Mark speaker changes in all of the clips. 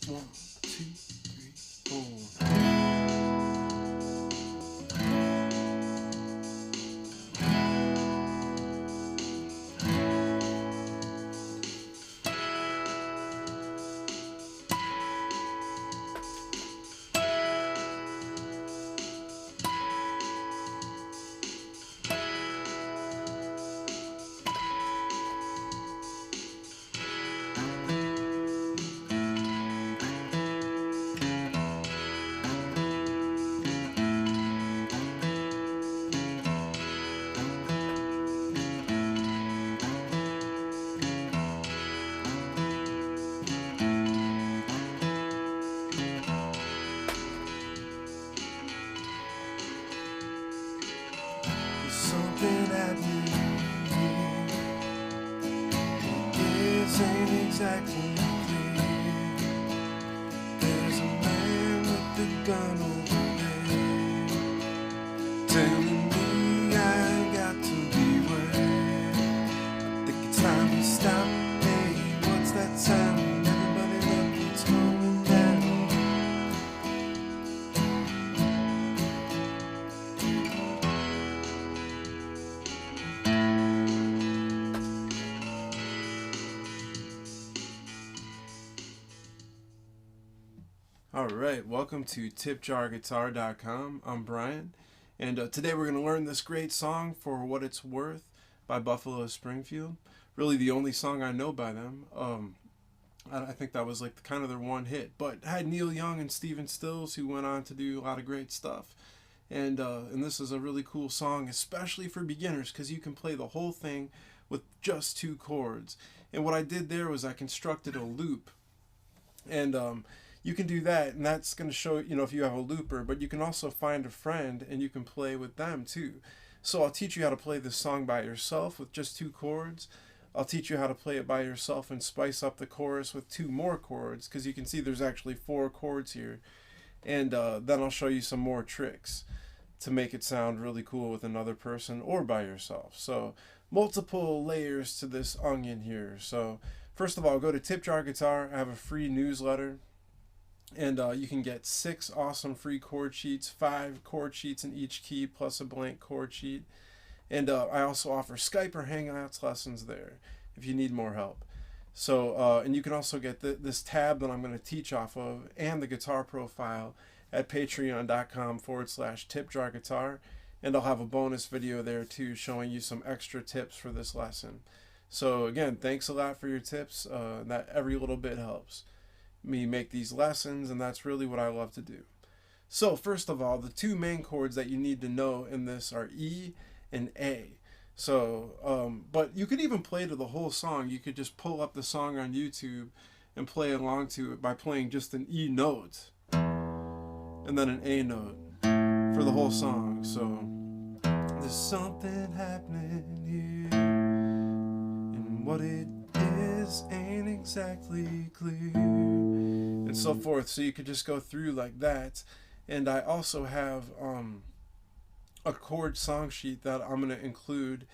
Speaker 1: 1, 2, 3, 4. Something happening here. This ain't exactly clear. There's a man with the gun over there, telling me I got to beware. I think it's time we stop. Hey, what's that sound? Everybody look, it's going down. Alright, welcome to tipjarguitar.com. I'm Brian, and today we're going to learn this great song, For What It's Worth, by Buffalo Springfield. Really the only song I know by them. I think that was like kind of their one hit, but had Neil Young and Stephen Stills, who went on to do a lot of great stuff. And this is a really cool song, especially for beginners, because you can play the whole thing with just 2 chords. And what I did there was I constructed a loop, and you can do that, and that's going to show, if you have a looper, but you can also find a friend and you can play with them too. So I'll teach you how to play this song by yourself with just 2 chords. I'll teach you how to play it by yourself and spice up the chorus with 2 more chords, because you can see there's actually 4 chords here. And then I'll show you some more tricks to make it sound really cool with another person or by yourself. So multiple layers to this onion here. So first of all, go to Tip Jar Guitar. I have a free newsletter. And you can get 6 awesome free chord sheets, 5 chord sheets in each key, plus a blank chord sheet. And I also offer Skype or Hangouts lessons there if you need more help. So, and you can also get this tab that I'm going to teach off of and the guitar profile at patreon.com/tipjarguitar. And I'll have a bonus video there too showing you some extra tips for this lesson. So again, thanks a lot for your tips. That every little bit helps me make these lessons, and that's really what I love to do. So first of all, the 2 main chords that you need to know in this are E and A. So but you could even play to the whole song. You could just pull up the song on YouTube and play along to it by playing just an E note and then an A note for the whole song. So there's something happening here, and what it is ain't exactly clear, and so forth. So you could just go through like that. And I also have a chord song sheet that I'm going to include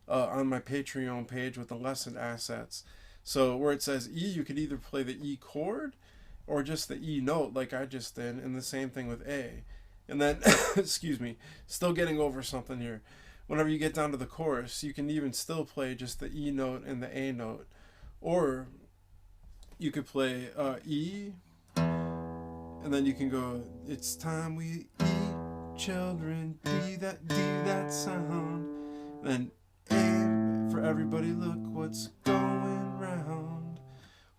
Speaker 1: on my Patreon page with the lesson assets. So where it says E, you could either play the E chord or just the E note like I just did, and the same thing with A. And then excuse me, still getting over something here. Whenever you get down to the chorus, you can even still play just the E note and the A note. Or you could play E, and then you can go, it's time we eat, children, do that sound. Then A, for everybody, look what's going round.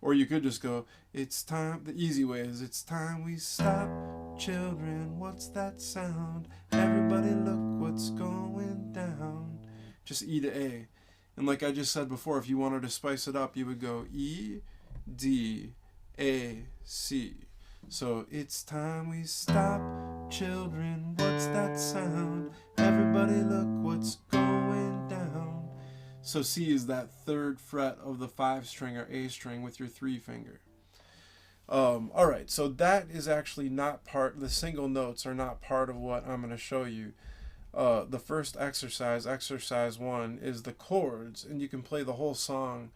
Speaker 1: Or you could just go, it's time, the easy way is, it's time we stop, children, what's that sound? Everybody look what's going down. Just E to A. And like I just said before, if you wanted to spice it up, you would go E, D, A, C. So it's time we stop, children, what's that sound? Everybody look what's going down. So C is that 3rd fret of the 5 string or A string with your 3 finger. Alright, so that is actually not part, the single notes are not part of what I'm going to show you. The first exercise, exercise 1, is the chords, and you can play the whole song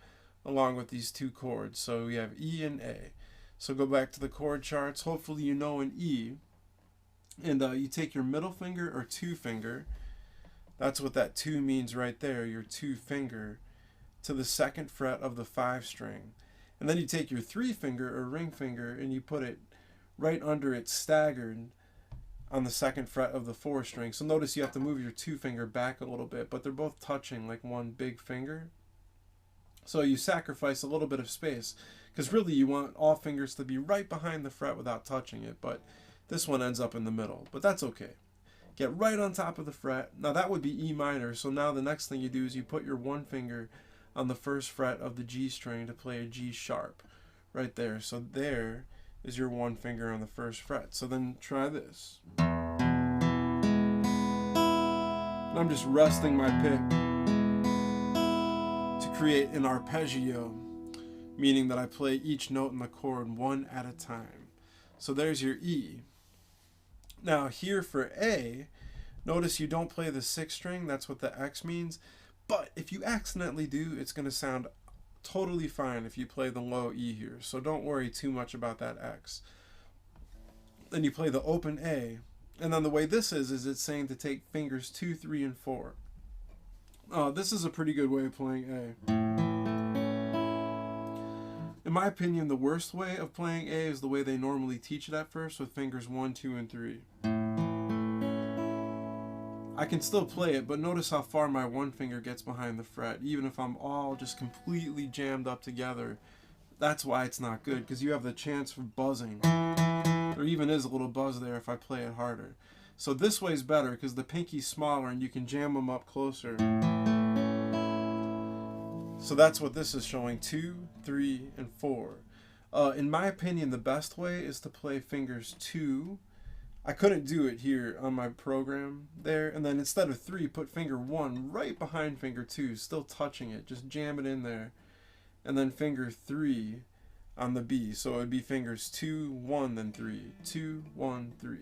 Speaker 1: along with these 2 chords. So we have E and A. So go back to the chord charts. Hopefully you know an E. And you take your middle finger or 2 finger. That's what that 2 means right there, your 2 finger, to the 2nd fret of the 5 string. And then you take your 3 finger or ring finger and you put it right under it, staggered on the 2nd fret of the 4 string. So notice you have to move your 2 finger back a little bit, but they're both touching like one big finger. So you sacrifice a little bit of space, because really you want all fingers to be right behind the fret without touching it, but this one ends up in the middle, but that's okay. Get right on top of the fret. Now that would be E minor, so now the next thing you do is you put your 1 finger on the 1st fret of the G string to play a G sharp right there. So there is your 1 finger on the 1st fret. So then try this. And I'm just resting my pick to create an arpeggio, meaning that I play each note in the chord one at a time. So there's your E. Now here for A, notice you don't play the 6th string. That's what the X means. But if you accidentally do, it's going to sound totally fine if you play the low E here. So don't worry too much about that X. Then you play the open A. And then the way this is it's saying to take fingers 2, 3, and 4. This is a pretty good way of playing A. In my opinion, the worst way of playing A is the way they normally teach it at first, with fingers 1, 2, and 3. I can still play it, but notice how far my 1 finger gets behind the fret, even if I'm all just completely jammed up together. That's why it's not good, because you have the chance for buzzing. There even is a little buzz there if I play it harder. So this way's better, because the pinky's smaller and you can jam them up closer. So that's what this is showing, 2, 3, and 4. In my opinion, the best way is to play fingers 2. I couldn't do it here on my program there. And then instead of 3, put finger 1 right behind finger 2, still touching it. Just jam it in there. And then finger 3 on the B. So it would be fingers 2, 1, then 3. 2, 1, 3.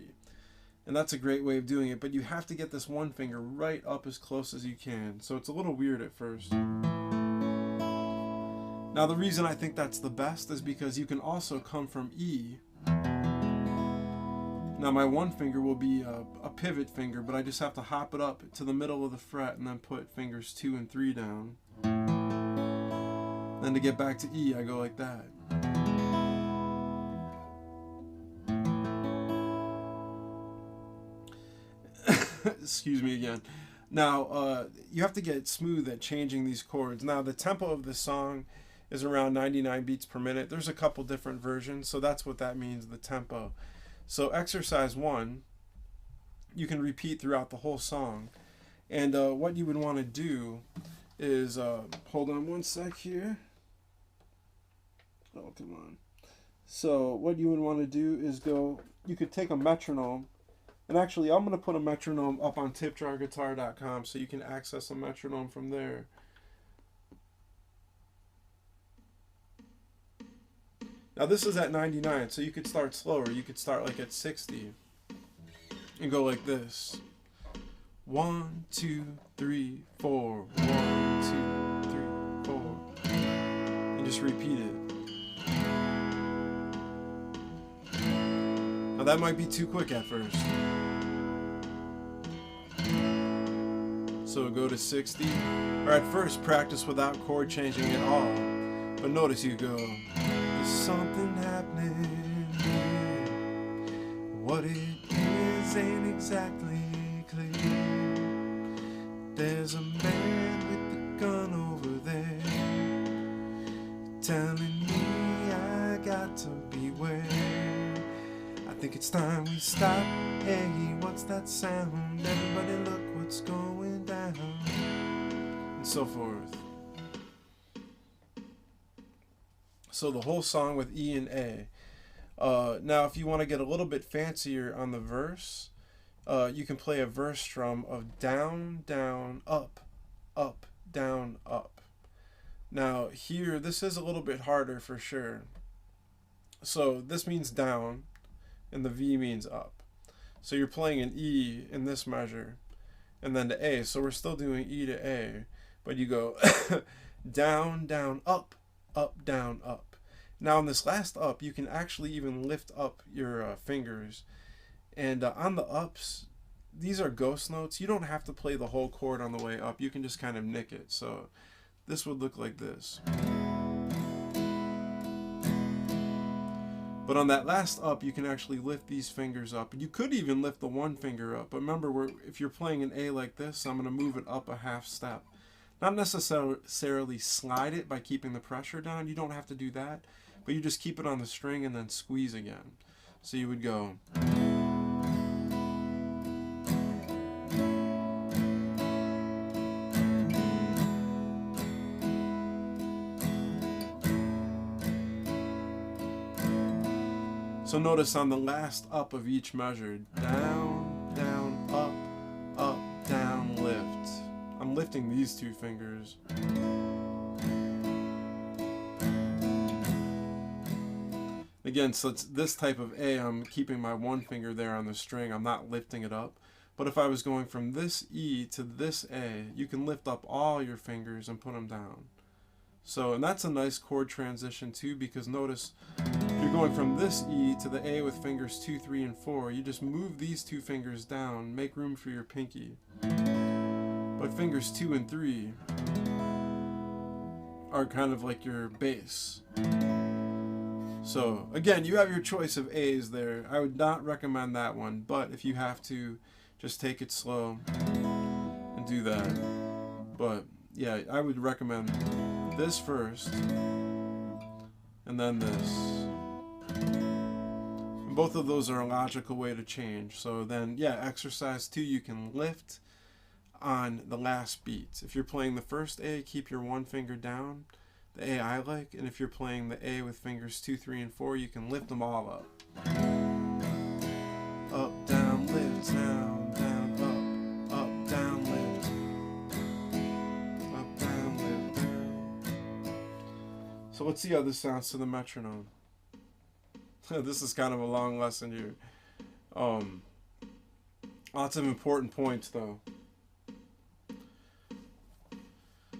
Speaker 1: And that's a great way of doing it. But you have to get this 1 finger right up as close as you can. So it's a little weird at first. Now the reason I think that's the best is because you can also come from E. Now my 1 finger will be a pivot finger, but I just have to hop it up to the middle of the fret and then put fingers 2 and 3 down. Then to get back to E, I go like that. Excuse me again. Now, you have to get smooth at changing these chords. Now, the tempo of this song is around 99 beats per minute. There's a couple different versions, so that's what that means, the tempo. So exercise 1, you can repeat throughout the whole song. And what you would want to do is, hold on one sec here. Oh, come on. So what you would want to do is you could take a metronome. And actually, I'm going to put a metronome up on tipjarguitar.com so you can access a metronome from there. Now this is at 99, so you could start slower. You could start like at 60 and go like this. 1, 2, 3, 4. 1, 2, 3, 4. And just repeat it. Now that might be too quick at first. So go to 60. Or at first practice without chord changing at all. But notice you go, there's something happening here. What it is ain't exactly clear. There's a man with a gun over there telling me I got to beware. I think it's time we stop. Hey, what's that sound? Everybody look what's going down. And so forth. So the whole song with E and A. Now if you want to get a little bit fancier on the verse, you can play a verse strum of down, down, up, up, down, up. Now here, this is a little bit harder for sure. So this means down, and the V means up. So you're playing an E in this measure, and then to A. So we're still doing E to A, but you go down, down, up, down, up. Now on this last up, you can actually even lift up your fingers. And on the ups, these are ghost notes. You don't have to play the whole chord on the way up. You can just kind of nick it. So this would look like this. But on that last up, you can actually lift these fingers up. You could even lift the one finger up. But remember, if you're playing an A like this, I'm going to move it up a half step. Not necessarily slide it by keeping the pressure down. You don't have to do that. But you just keep it on the string and then squeeze again. So you would go... So notice on the last up of each measure, down, down, up, down, lift. I'm lifting these two fingers. Again, so it's this type of A, I'm keeping my one finger there on the string, I'm not lifting it up. But if I was going from this E to this A, you can lift up all your fingers and put them down. So, and that's a nice chord transition too, because notice, if you're going from this E to the A with fingers 2, 3, and 4, you just move these two fingers down, make room for your pinky. But fingers 2 and 3 are kind of like your bass. So, again, you have your choice of A's there. I would not recommend that one, but if you have to, just take it slow and do that. But, yeah, I would recommend this first, and then this. And both of those are a logical way to change. So then, yeah, exercise 2, you can lift on the last beat. If you're playing the first A, keep your one finger down, the A I like, and if you're playing the A with fingers 2, 3, and 4, you can lift them all up. Up, down, lift, down, down, up, down, lift. Up, down, lift. So let's see how this sounds to the metronome. This is kind of a long lesson here. Lots of important points though.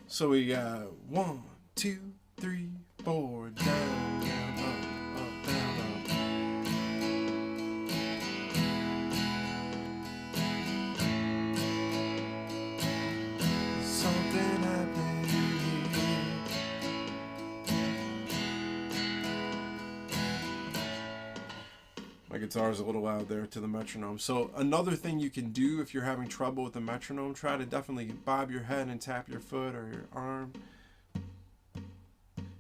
Speaker 1: So we got 1, 2, 3, 4, down, down, up, down, up. Something happening here. My guitar's a little loud there to the metronome. So another thing you can do if you're having trouble with the metronome, try to definitely bob your head and tap your foot or your arm.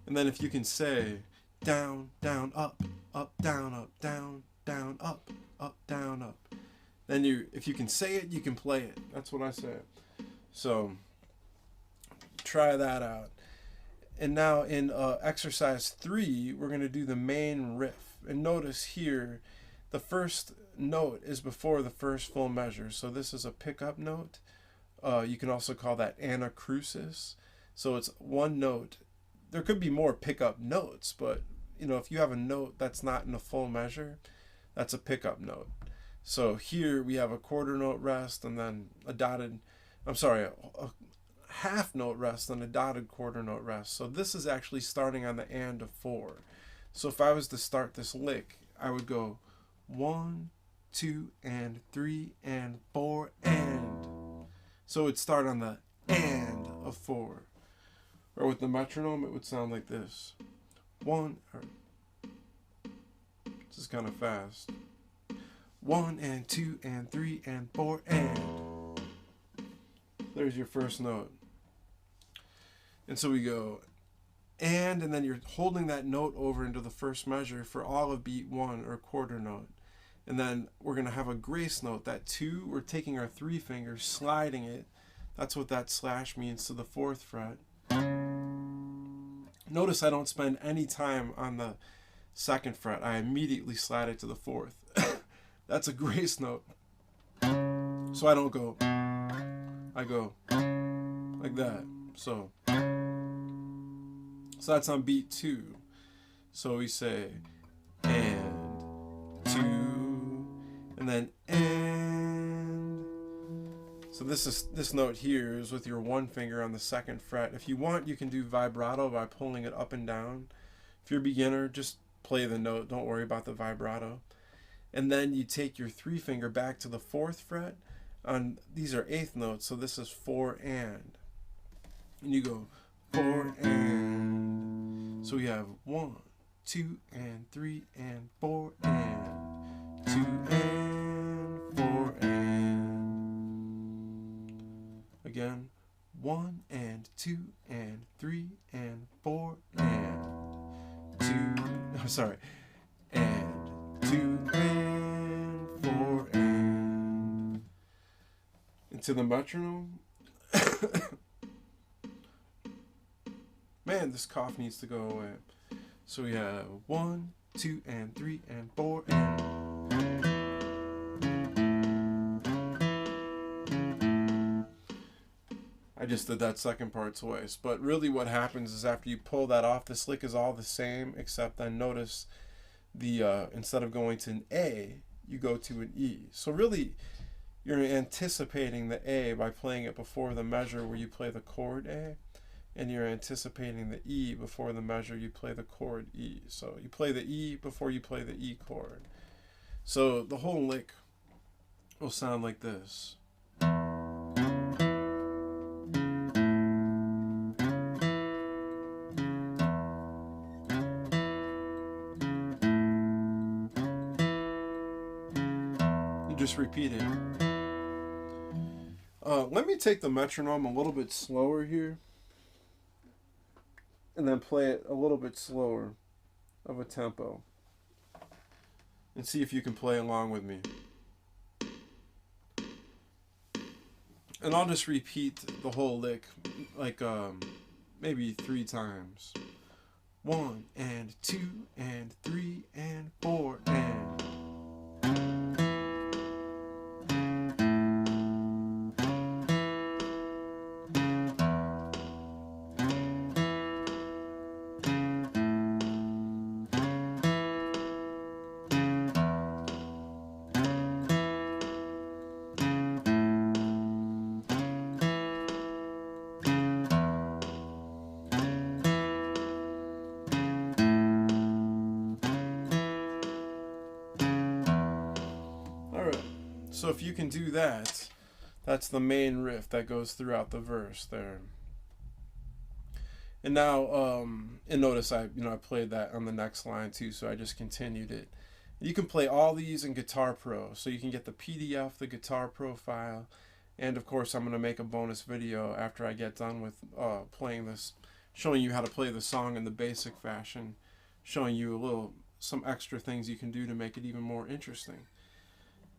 Speaker 1: And then if you can say down, down, up, down, down, up, down, up. Then if you can say it, you can play it. That's what I say. So try that out. And now in exercise 3, we're going to do the main riff. And notice here, the first note is before the first full measure. So this is a pickup note. You can also call that anacrusis. So it's one note. There could be more pickup notes, but you know, if you have a note that's not in a full measure, that's a pickup note. So here we have a quarter note rest and then a half note rest and a dotted quarter note rest. So this is actually starting on the and of 4. So if I was to start this lick, I would go 1, 2, and 3, and 4, and. So it would start on the and of 4. Or with the metronome, it would sound like this. This is kind of fast. 1, and 2, and 3, and 4, and. There's your first note. And so we go and then you're holding that note over into the first measure for all of beat 1 or quarter note. And then we're going to have a grace note. That 2, we're taking our 3 fingers, sliding it. That's what that slash means to the 4th fret. Notice I don't spend any time on the 2nd fret. I immediately slide it to the 4th. That's a grace note. So I don't go, I go like that. So that's on beat 2. So we say and 2 and then and. So this note here is with your one finger on the 2nd fret. If you want, you can do vibrato by pulling it up and down If you're a beginner, just play the note. Don't worry about the vibrato. And then you take your 3 finger back to the 4th fret. These are 8th notes, so this is 4 and. And you go 4 and. So we have 1, 2 and 3 and 4 and 2 and 4 and. Again, 1 and 2 and 3 and 4 and 2. Oh, sorry. And 2 and 4 and. Into the metronome. Man, this cough needs to go away. So we have 1, 2 and 3 and 4 and. I just did that second part twice. But really what happens is after you pull that off, this lick is all the same, except then notice the instead of going to an A, you go to an E. So really you're anticipating the A by playing it before the measure where you play the chord A, and you're anticipating the E before the measure you play the chord E. So you play the E before you play the E chord. So the whole lick will sound like this. Just repeat it. Let me take the metronome a little bit slower here and then play it a little bit slower of a tempo and see if you can play along with me. And I'll just repeat the whole lick like maybe 3 times. 1 and 2 and 3 and 4 and. So if you can do that, that's the main riff that goes throughout the verse there. And now, and notice I played that on the next line too, so I just continued it. You can play all these in Guitar Pro, so you can get the PDF, the Guitar Pro file, and of course I'm going to make a bonus video after I get done with playing this, showing you how to play the song in the basic fashion, showing you some extra things you can do to make it even more interesting.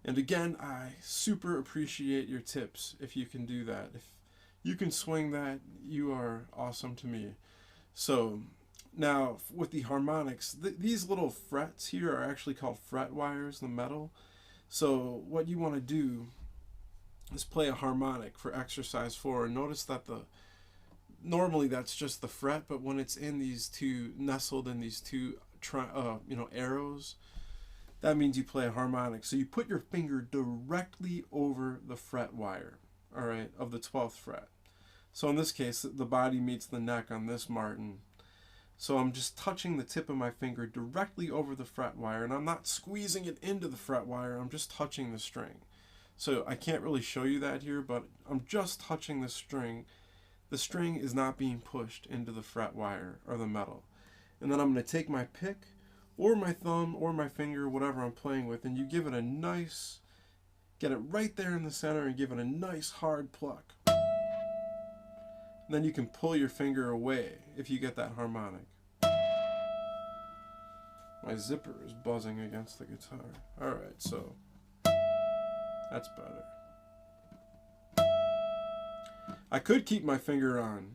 Speaker 1: And again, I super appreciate your tips if you can do that. If you can swing that, you are awesome to me. So now with the harmonics, these little frets here are actually called fret wires, the metal. So what you want to do is play a harmonic for exercise 4. And notice that normally that's just the fret, but when it's in these two, nestled in these two arrows, that means you play a harmonic. So you put your finger directly over the fret wire, all right, of the 12th fret. So in this case, the body meets the neck on this Martin. So I'm just touching the tip of my finger directly over the fret wire, and I'm not squeezing it into the fret wire, I'm just touching the string. So I can't really show you that here, but I'm just touching the string. The string is not being pushed into the fret wire or the metal. And then I'm going to take my pick, or my thumb, or my finger, whatever I'm playing with, and you give it a nice, get it right there in the center and give it a nice hard pluck. And then you can pull your finger away if you get that harmonic. My zipper is buzzing against the guitar. Alright, so that's better. I could keep my finger on.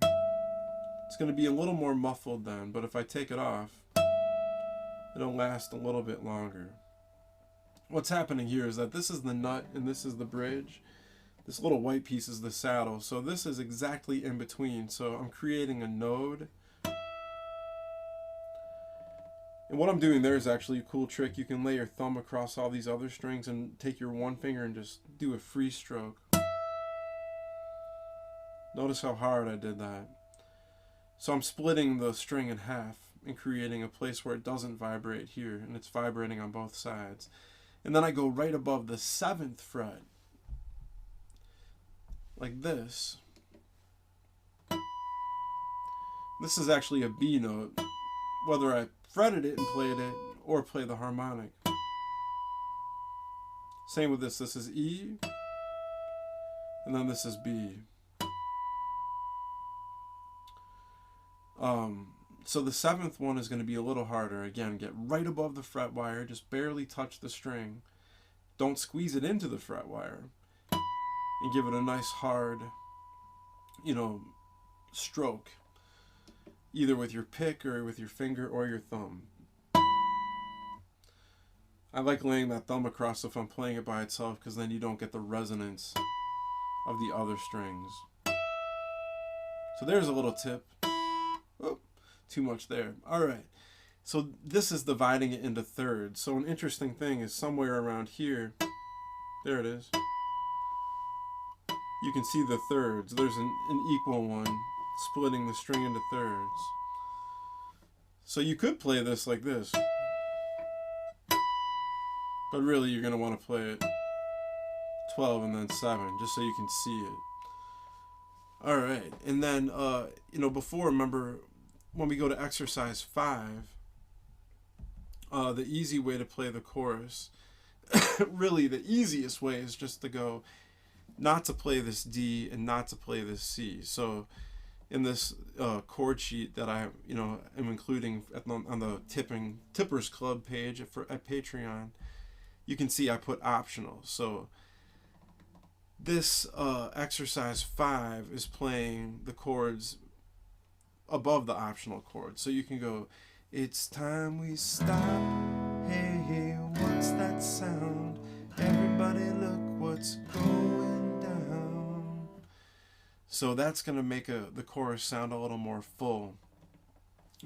Speaker 1: It's going to be a little more muffled then, but if I take it off, it'll last a little bit longer. What's happening here is that this is the nut and this is the bridge. This little white piece is the saddle. So this is exactly in between. So I'm creating a node. And what I'm doing there is actually a cool trick. You can lay your thumb across all these other strings and take your one finger and just do a free stroke. Notice how hard I did that. So I'm splitting the string in half. and creating a place where it doesn't vibrate here, and it's vibrating on both sides. And then I go right above the 7th fret, like this. This is actually a B note, whether I fretted it and played it, or play the harmonic. Same with this. This is E, and then this is B. So the 7th one is going to be a little harder. Again, get right above the fret wire, just barely touch the string. Don't squeeze it into the fret wire, and give it a nice hard, stroke, either with your pick or with your finger or your thumb. I like laying that thumb across if I'm playing it by itself, because then you don't get the resonance of the other strings. So there's a little tip. Oh, too much there. All right. So this is dividing it into thirds. So an interesting thing is somewhere around here, there it is. You can see the thirds. There's an equal one splitting the string into thirds. So you could play this like this, but really you're going to want to play it 12 and then 7, just so you can see it. All right, and then, before, remember, when we go to exercise 5, the easy way to play the chorus, really the easiest way is just to go, not to play this D and not to play this C. So in this chord sheet that I, am including on the Tippers Club page at Patreon, you can see I put optional. So this exercise 5 is playing the chords above the optional chords. So you can go, it's time we stop. Hey, hey, what's that sound? Everybody look what's going down. So that's going to make the chorus sound a little more full.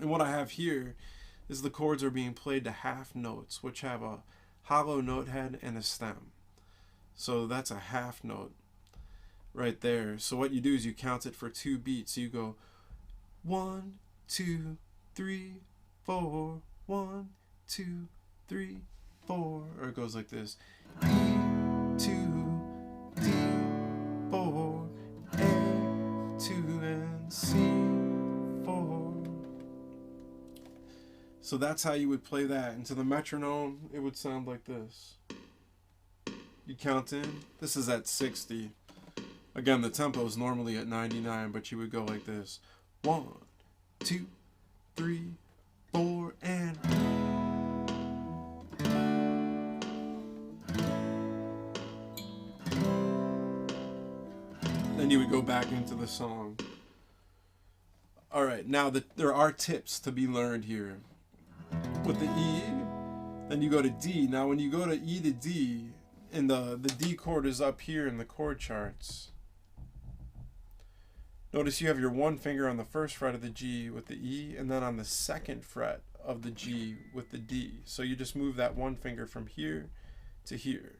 Speaker 1: And what I have here is the chords are being played to half notes, which have a hollow note head and a stem. So that's a half note right there. So what you do is you count it for 2 beats. So you go 1, 2, 3, 4, 1, 2, 3, 4, or it goes like this: E, 2, D, 4, A, 2, and C, 4. So that's how you would play that. And to the metronome, it would sound like this. You count in. This is at 60. Again, the tempo is normally at 99, but you would go like this: 1, 2, 3, 4, and. Then you would go back into the song. All right, now there are tips to be learned here. With the E, then you go to D. Now when you go to E to D, and the D chord is up here in the chord charts, notice you have your 1 finger on the 1st fret of the G with the E, and then on the 2nd fret of the G with the D. So you just move that 1 finger from here to here.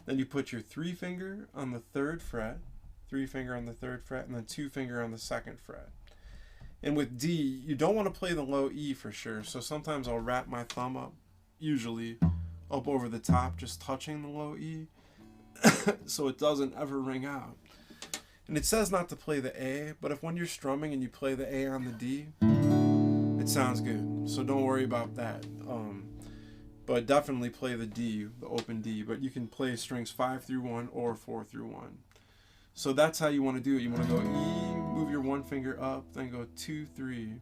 Speaker 1: Then you put your 3 finger on the 3rd fret, 3 finger on the 3rd fret, and then 2 finger on the 2nd fret. And with D, you don't want to play the low E for sure. So sometimes I'll wrap my thumb up, usually up over the top, just touching the low E, so it doesn't ever ring out. And it says not to play the A, but if when you're strumming and you play the A on the D, it sounds good. So don't worry about that. But definitely play the D, the open D. But you can play strings 5 through 1 or 4 through 1. So that's how you want to do it. You want to go E, move your 1 finger up, then go 2, 3.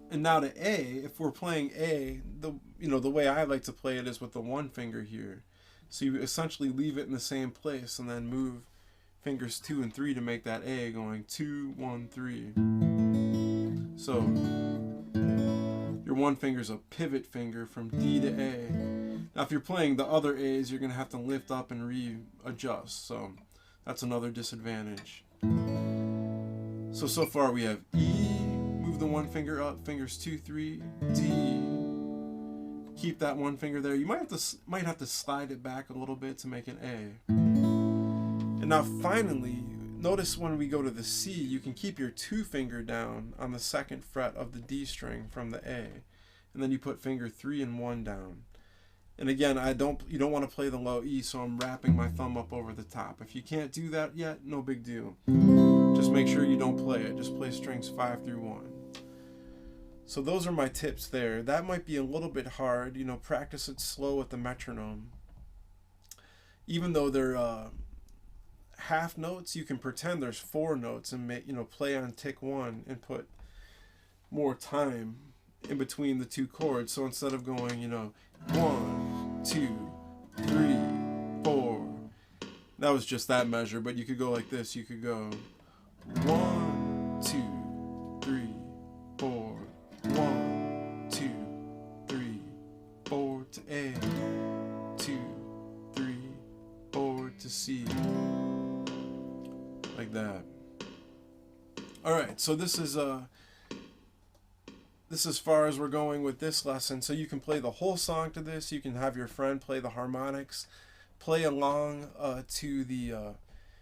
Speaker 1: And now to A, if we're playing A, the way I like to play it is with the 1 finger here. So you essentially leave it in the same place and then move fingers 2 and 3 to make that A, going 2, 1, 3. So your 1 finger is a pivot finger from D to A. Now if you're playing the other A's, you're going to have to lift up and readjust. So that's another disadvantage. So far we have E, move the 1 finger up, fingers 2, 3, D. Keep that 1 finger there. You might have to slide it back a little bit to make an A. And now finally, notice when we go to the C, you can keep your 2 finger down on the 2nd fret of the D string from the A, and then you put finger 3 and 1 down. And again, you don't want to play the low E, so I'm wrapping my thumb up over the top. If you can't do that yet, no big deal. Just make sure you don't play it. Just play strings 5 through 1. So those are my tips there. That might be a little bit hard. You know, practice it slow with the metronome. Even though they're half notes, you can pretend there's 4 notes and make, play on tick 1 and put more time in between the 2 chords. So instead of going, 1, 2, 3, 4, that was just that measure, but you could go like this. You could go 1, 2, 3, 4, 1, 2, 3, 4 to A, 2, 3, 4 to C, like that. All right, so this is as far as we're going with this lesson. So you can play the whole song to this. You can have your friend play the harmonics, play along to the,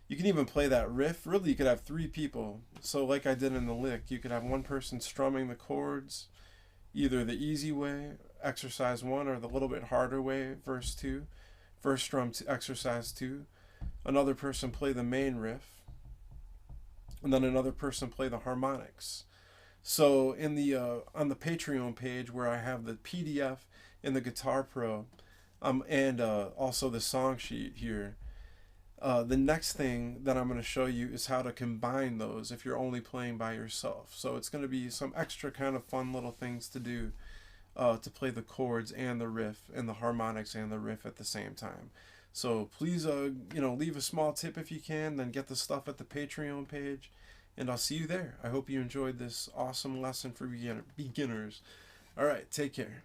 Speaker 1: you can even play that riff. Really, you could have 3 people. So like I did in the lick, you could have one person strumming the chords, either the easy way, exercise 1, or the little bit harder way, verse 2, first strum to exercise 2. Another person play the main riff, and then another person play the harmonics. So in the on the Patreon page, where I have the PDF and the Guitar Pro, and also the song sheet here, the next thing that I'm going to show you is how to combine those if you're only playing by yourself. So it's going to be some extra kind of fun little things to do to play the chords and the riff and the harmonics and the riff at the same time. So please leave a small tip if you can, then get the stuff at the Patreon page. And I'll see you there. I hope you enjoyed this awesome lesson for beginners. All right, take care.